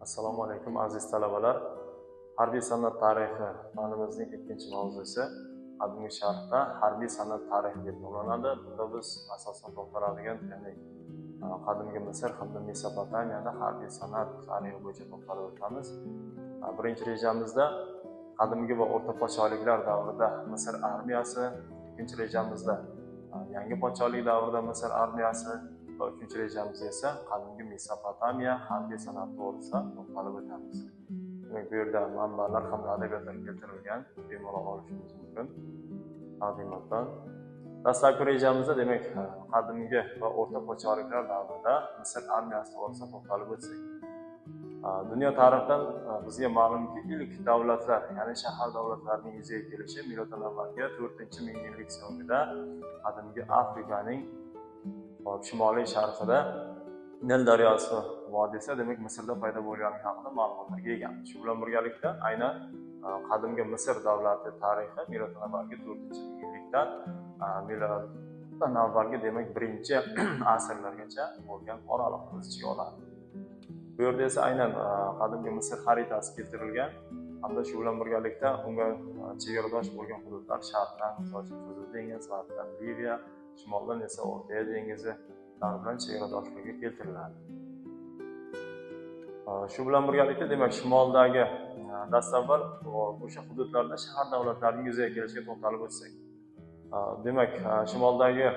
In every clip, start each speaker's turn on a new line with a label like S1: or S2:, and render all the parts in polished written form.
S1: Assalomu alaykum aziz talabalar. Harbiy san'at tarixi fanimizning ikkinchi mavzusi qadimgi sharqda harbiy san'at tarixi deb nomlanadi. Bunda biz asosan to'xtaladigan, ya'ni qadimgi Misr hamda Mesopotamiyada harbiy san'at tarixi bo'yicha to'xtalib o'tamiz. Birinchi rejamizda qadimgi va o'rta podshohliklar davrida Misr armiyasi, ikkinchi rejamizda yangi podshohlik davrida Misr armiyasi va uchinchi rejamizda esa qadimgi Mesopotamiya harbiy san'ati to'g'risida to'xtalib o'tamiz. Demak, bu yerda manbalar hamda adabiyotlar keltirilgan, bemalol olishingiz mumkin taqdimotdan. Dastlabki rejamizda demak qadimgi va o'rta podshohliklar davrida Misr armiyasi to'g'risida to'xtalib o'tsak. Dunyo tarixidan bizga ma'lumki, ilk davlatlar, ya'ni shahar davlatlarining yuzaga kelishi miloddan avvalgi 4-mingyillik so'ngida qadimgi Afrikaning shimoliy sharqida Nil daryosi vodiysi demak Misrda paydo bo'lgani haqida ma'lumotlarga egamiz. Shu bilan birgalikda aynan qadimgi Misr davlati tarixi miloddan avvalgi 4-mingyillikdan miloddan avvalgi demak 1-asrlargacha bo'lgan oraliqni o'z ichiga oladi. Bu yerda esa aynan qadimgi Misr xaritasi keltirilgan hamda shu bilan birgalikda unga chegaradosh bo'lgan hududlar sharqdan Qizil dengiz, g'arbdan Liviya, shimoldan esa O'rta dengizi bilan chegaradoshligi keltiriladi. Shu bilan birgalikda demak shimoldagi dastavval o'sha hududlarda shahar davlatlarining yuzaga kelishiga to'xtalib o'tsak. Demak, shimoldagi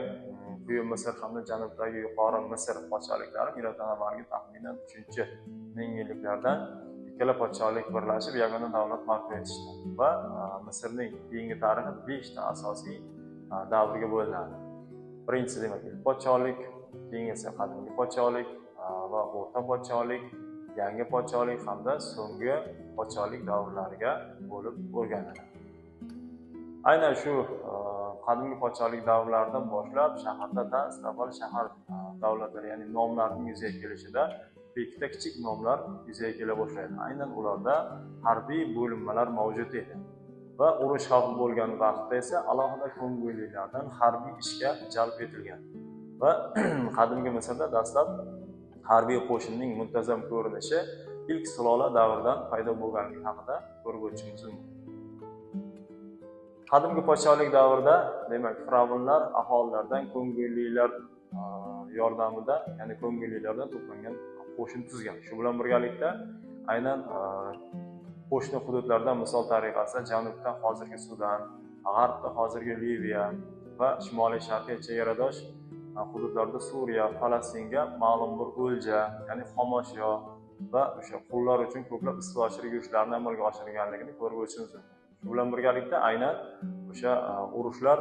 S1: Quyi Misr hamda janubdagi yuqori Misr podshohliklari miloddan avvalgi taxminan 3-mingyilliklardan ikkala podshohlik birlashib yagona davlat barpo etishdi va Misrning keyingi tarixi 5 ta asosiy davrga bo'linadi. Birinchisi demak podshohlik, keyin esa qadimgi podshohlik va o'rta podshohlik, yangi podshohlik hamda so'nggi podshohlik davrlariga bo'lib o'rganiladi. Aynan shu qadimgi podshohlik davrlaridan boshlab shaharda dastavval shahar davlatlari, ya'ni nomlarning yuzaga kelishida ikkita kichik nomlar yuzaga kela boshlaydi. Aynan ularda harbiy bo'linmalar mavjud edi. Va urush xavfi bo'lgan vaqtda esa alohida ko'ngillilardan harbiy ishga jalb etilgan. Va qadimgi Misrda dastlab harbiy qo'shinning muntazam ko'rinishi ilk sulola davridan paydo bo'lganligi haqida ko'rib o'tishimiz mumkin. Qadimgi podshohlik davrida demak firavnlar aholilardan ko'ngillilar yordamida, ya'ni ko'ngillilardan to'plangan qo'shin tuzgan. Shu bilan birgalikda aynan qo'shni hududlardan misol tariqasida janubda hozirgi Sudan, g'arbda hozirgi Liviya va shimoliy sharqiy chegaradosh hududlarda Suriya, Falastinga ma'lum bir o'lja, ya'ni xomashyo va o'sha qullar uchun ko'plab istiqochilik yurishlarni amalga oshirganligini ko'rib o'tishimiz mumkin. Shu bilan birgalikda aynan o'sha urushlar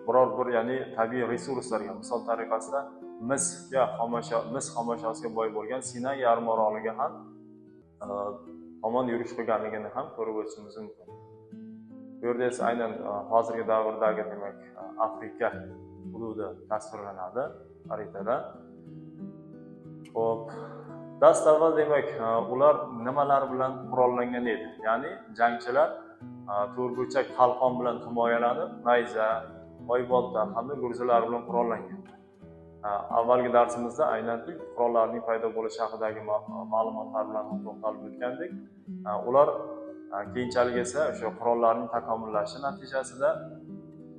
S1: biror bir, ya'ni tabiiy resurslarga, misol tariqasida mis xomashyosiga boy bo'lgan Sinay yarimoroliga ham tomon yurish qilganligini ham ko'rib o'tishimiz mumkin. Bu yerda esa aynan hozirgi davrdagi demak Afrika hududi tasvirlanadi xaritada. Xo'p, dastavval demak ular nimalar bilan qurollangan edi? Ya'ni jangchilar to'rtburchak qalqon bilan himoyalanib, nayza, oybolta hamda gurzalar bilan qurollangan. Avvalgi darsimizda aynan ilk qurollarning paydo bo'lishi haqidagi ma'lumotlar bilan to'xtalib o'tgandik. Ular keyinchalik esa o'sha qurollarning takomillashishi natijasida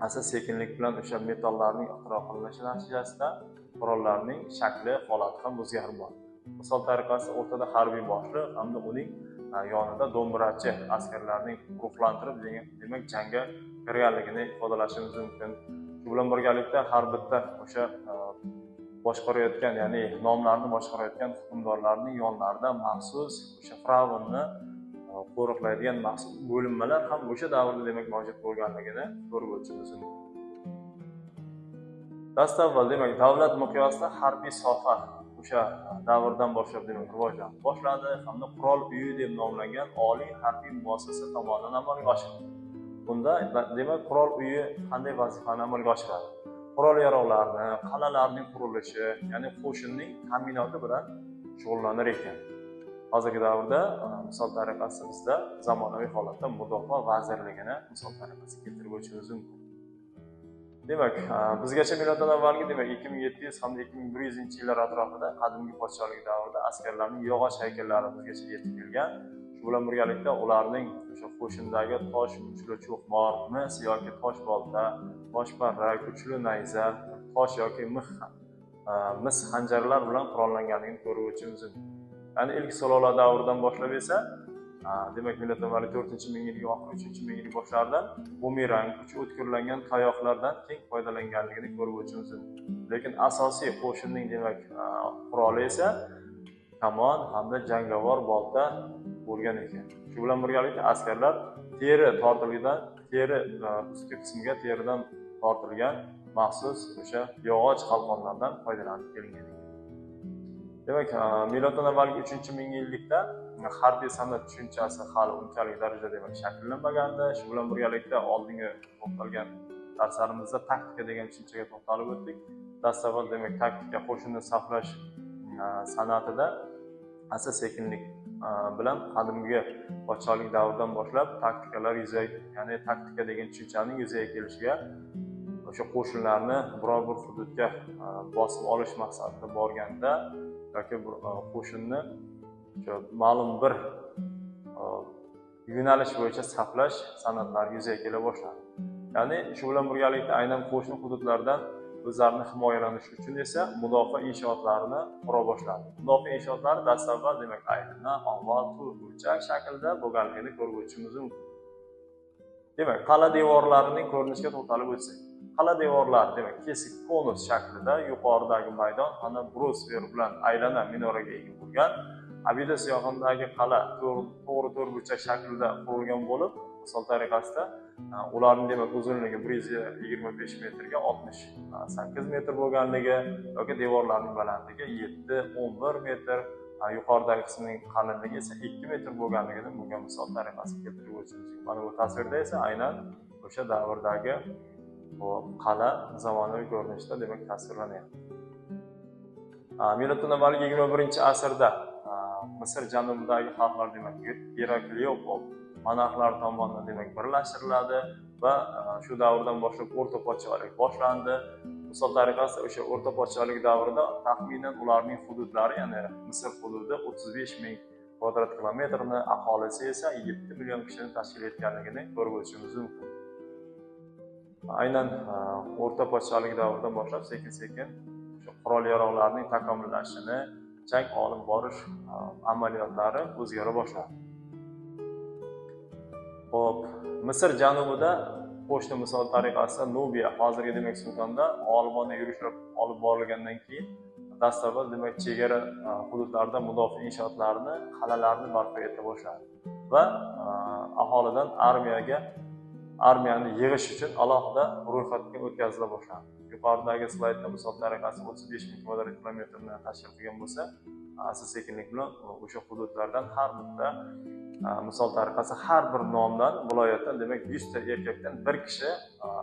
S1: asta-sekinlik bilan o'sha metallarning ixtiro qilinishi natijasida qurollarning shakli, holati ham o'zgarib bordi. Misol tariqasida o'rtada harbiy boshliq hamda uning yonida do'mbirachi askarlarning ruhlantirib demak jangga kirganligini ifodalashimiz mumkin. Shu bilan birgalikda har bitta o'sha boshqarayotgan, ya'ni nomlarni boshqarayotgan hukmdorlarning yonlarida maxsus o'sha firavnni qo'riqlaydigan maxsus bo'linmalar ham o'sha davrda demak mavjud bo'lganligini ko'rib o'tishimiz mumkin. Dastavval demak davlat miqyosida harbiy soha o'sha davrdan boshlab demak rivojlanib boshladi hamda qurol uyi deb nomlangan oliy harbiy muassasa tomonidan amalga oshirildi. Bunda demak qurol uyi qanday vazifani amalga oshiradi? Qurol yarog'larni, qal'alarning qurilishi, ya'ni qo'shinning ta'minoti bilan shug'ullanar ekan. Hozirgi davrda misol tariqasida bizda zamonaviy holatda mudofaa vazirligini misol tariqasida keltirib o'tishimiz mumkin. Demak, bizgacha miloddan avvalgi demak 2700 hamda 2100-yillar atrofida qadimgi podshohlik davrida askarlarning yog'och haykallari bizgacha yetib kelgan. Shu bilan birgalikda ularning o'sha qo'shindagi tosh uchli cho'qmor, mis yoki tosh bolta, tosh parrak, uchli nayza, tosh yoki mis xanjarlar bilan qurollanganligini ko'rib o'tishimiz mumkin. Ya'ni ilk Salola davridan boshlab esa demak miloddan avvalgi 4-mingyillik oxir 3-mingyillik boshlaridan bumerang uchi o'tkirlangan tayoqlardan keng foydalanganligini ko'rib o'tishimiz mumkin. Lekin asosiy qo'shinning demak quroli esa kamon hamda jangovar bolta bo'lgan ekan. Shu bilan birgalikda askarlar teri ustki qismiga teridan tortilgan maxsus o'sha yog'och qalqonlardan foydalanib kelingan ekan. Demak, miloddan avvalgi 3-mingyillikda harbiy san'at tushunchasi hali unchalik darajada demak shakllanmagandi. Shu bilan birgalikda oldingi to'xtalgan darslarimizda taktika degan tushunchaga to'xtalib o'tdik. Dastavval demak taktika qo'shinni saqlash san'atida asta-sekinlik bilan qadimgi podshohlik davridan boshlab taktikalar ya'ni taktika degan tushunchaning yuzaga kelishiga o'sha qo'shinlarni biror bir hududga bosib olish maqsadida borganda yoki qo'shinni o'sha ma'lum bir yo'nalish bo'yicha saqlash san'atlari yuzaga kela boshladi. Ya'ni shu bilan birgalikda aynan qo'shni hududlardan o'zlarini himoyalanish uchun esa mudofaa inshootlarini qura boshladi. Mudofaa inshootlari dastavval demak aylanma, oval, to'rtburchak shaklda bo'lganligini ko'rib o'tishimiz mumkin. Demak, qal'a devorlarining ko'rinishiga to'xtalib o'tsak, qal'a devorlari demak kesik konus shaklida yuqoridagi maydon ana brusver bilan aylana minoraga ega bo'lgan. Abidos yog'indagi qal'a to'g'ri to'rtburchak shaklida qurilgan bo'lib, misol tariqasida ularning demak uzunligi 125 metrga 68 metr bo'lganligi yoki devorlarning balandligi 7-11 metr, yuqoridagi qismning qalinligi esa 2 metr bo'lganligini bunga misol tariqasida keltirib o'tishimiz mumkin. Mana bu tasvirda esa aynan o'sha davrdagi qal'a zamonaviy ko'rinishda demak tasvirlanyapti. Miloddan avvalgi 21-asrda Misr janubidagi xalqlar demak Herakliopol monarxlar tomonidan demak birlashtiriladi va shu davrdan boshlab o'rta podshohlik boshlandi. Misol tariqasida o'sha o'rta podshohlik davrida taxminan ularning hududlari, ya'ni Misr hududi 35 000 kvadrat kilometrni, aholisi esa 7 million kishini tashkil etganligini ko'rib o'tishimiz mumkin. Aynan o'rta podshohlik davridan boshlab sekin-sekin o'sha qurol-yarog'larning takomillashishini, jang olib borish amaliyotlari o'zgara boshladi. Xo'p, Misr janubida qo'shni misol tariqasida Nubiya, hozirgi demak Sudanda g'olibona yurishlar olib borilgandan keyin dastavval demak chegara hududlarda mudofaa inshootlarini, qal'alarni barpo eta boshladi va aholidan armiyani yig'ish uchun alohida ro'yxatga o'tkazila boshladi. Yuqoridagi slaydda misol tariqasida 35 000 kvadrat kilometrni tashkil qilgan bo'lsa, asta-sekinlik bilan o'sha hududlardan har bitta misol tariqasida har bir nomdan, viloyatdan demak 100 ta erkakdan bir kishi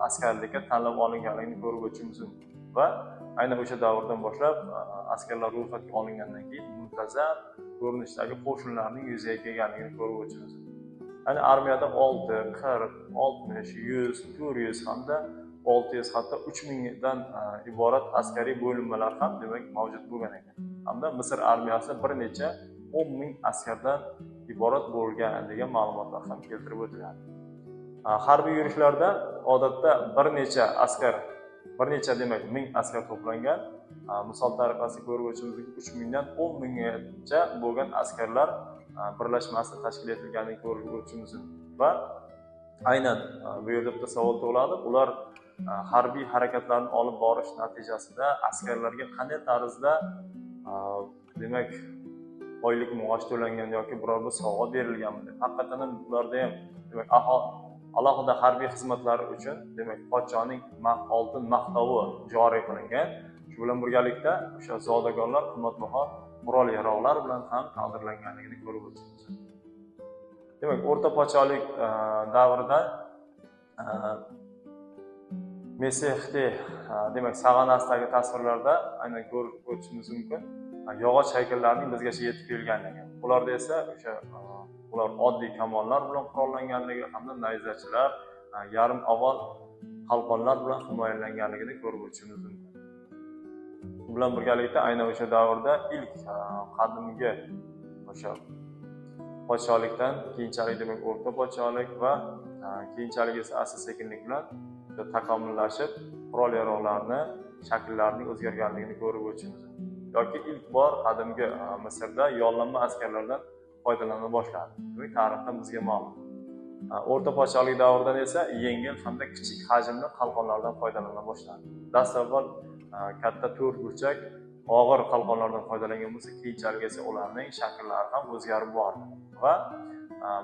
S1: askarlikka tanlab olinganligini ko'rib o'tishimiz mumkin. Va aynan o'sha davrdan boshlab askarlar ro'yxatga olingandan keyin muntazam ko'rinishdagi qo'shinlarning yuzaga kelganligini ko'rib o'tishimiz mumkin. Ya'ni armiyada 6, 40, 60, 100, 400 hamda 600 hatto 3000 dan iborat askariy bo'linmalar ham demak mavjud bo'lgan ekan. Hamda Misr armiyasi bir necha 10 000 askardan iborat bo'lgan degan ma'lumotlar ham keltirib o'tiladi. Harbiy yurishlarda odatda bir necha demak 1000 askar to'plangan. Misol tariqasida ko'rib o'tishimiz 3000 dan 10 000 gacha bo'lgan askarlar birlashmasi tashkil etilganini ko'rib o'tishimiz mumkin. Va aynan bu yerda bitta savol tug'iladi. Ular harbiy harakatlarni olib borish natijasida askarlarga qanday tarzda demak oylik maosh to'langan yoki biror bir sovg'a berilganmi deb. Haqiqatan ham ularda ham demak alohida harbiy xizmatlari uchun demak podshoning oltin maqtovi joriy qilingan. Shu bilan birgalikda o'sha zodagonlar qimmatbaho qurol-yarog'lar bilan ham taqdirlanganligini ko'rib o'tamiz. Demak, o'rta podshohlik davrida Mesixti demak sag'anasidagi tasvirlarda aynan ko'rib o'tishimiz mumkin. Yog'och haykallarning bizgacha yetib kelganligi. Ularda esa o'sha ular oddiy kamonlar bilan qurollanganligi hamda nayzachilar, yarim avval qalqonlar bilan himoyalanganligini ko'rib o'tishimiz mumkin. Bu bilan birgalikda aynan o'sha davrda ilk qadimgi o'sha podshohlikdan keyinchalik demak o'rta podshohlik va keyinchalik esa asta-sekinlik bilan takomillashib qurol yarog'larni shakllarining o'zgarganligini ko'rib o'tishimiz mumkin. Yoki ilk bor qadimgi Misrda yollanma askarlardan foydalana boshladi. Demak, tarixdan bizga ma'lum. O'rta podshohlik davridan esa yengil hamda kichik hajmli qalqonlardan foydalana boshladi. Dastavval katta to'rt burchak og'ir qalqonlardan foydalangan bo'lsa, keyinchalik esa ularning shakllari ham o'zgarib bordi va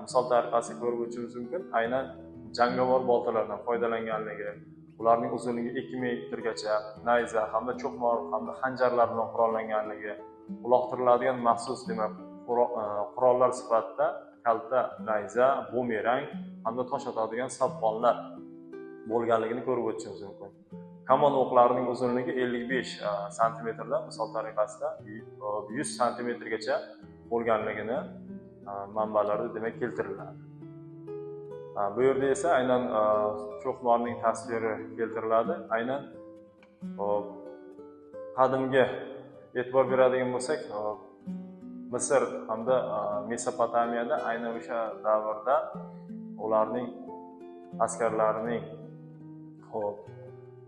S1: misol tariqasida ko'rib o'tishimiz mumkin. Aynan jangovar boltalardan foydalanganligi, ularning uzunligi 2 metrgacha, nayza hamda cho'qmor hamda xanjarlar bilan qurollanganligi, uloqtiriladigan maxsus demak qurollar sifatida kalta, nayza, bumerang hamda tosh otadigan sopqonlar bo'lganligini ko'rib o'tishimiz mumkin. Kamon o'qlarining uzunligi 55 santimetrdan misol tariqasida 100 santimetrgacha bo'lganligini manbalarda demak keltiriladi. Bu yerda esa aynan cho'qmorning tasviri keltiriladi. Aynan qadimgi e'tibor beradigan bo'lsak, Misr hamda Mesopotamiyada aynan o'sha davrda ularning askarlarining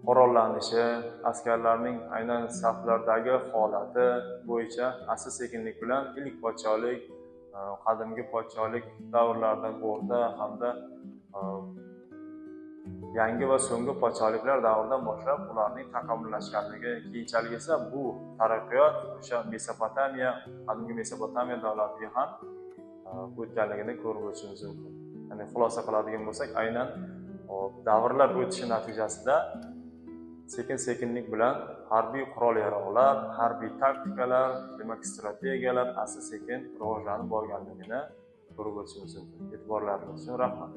S1: qurollanishi, askarlarning aynan saflardagi holati bo'yicha asta-sekinlik bilan ilk podshohlik, qadimgi podshohlik davrlaridan o'rta hamda yangi va so'nggi podshohliklar davridan boshlab ularning takomillashganligi, keyinchalik esa bu taraqqiyot o'sha Mesopotamiya, qadimgi Mesopotamiya davlatiga ham o'tganligini ko'rib o'tishimiz mumkin. Ya'ni xulosa qiladigan bo'lsak, aynan davrlar o'tishi natijasida sekin-sekinlik bilan harbiy qurol yarog'lar, harbiy taktikalar, demak strategiyalar asta-sekin rivojlanib borganligini ko'rib o'tishimiz mumkin. E'tiborlaringiz uchun rahmat.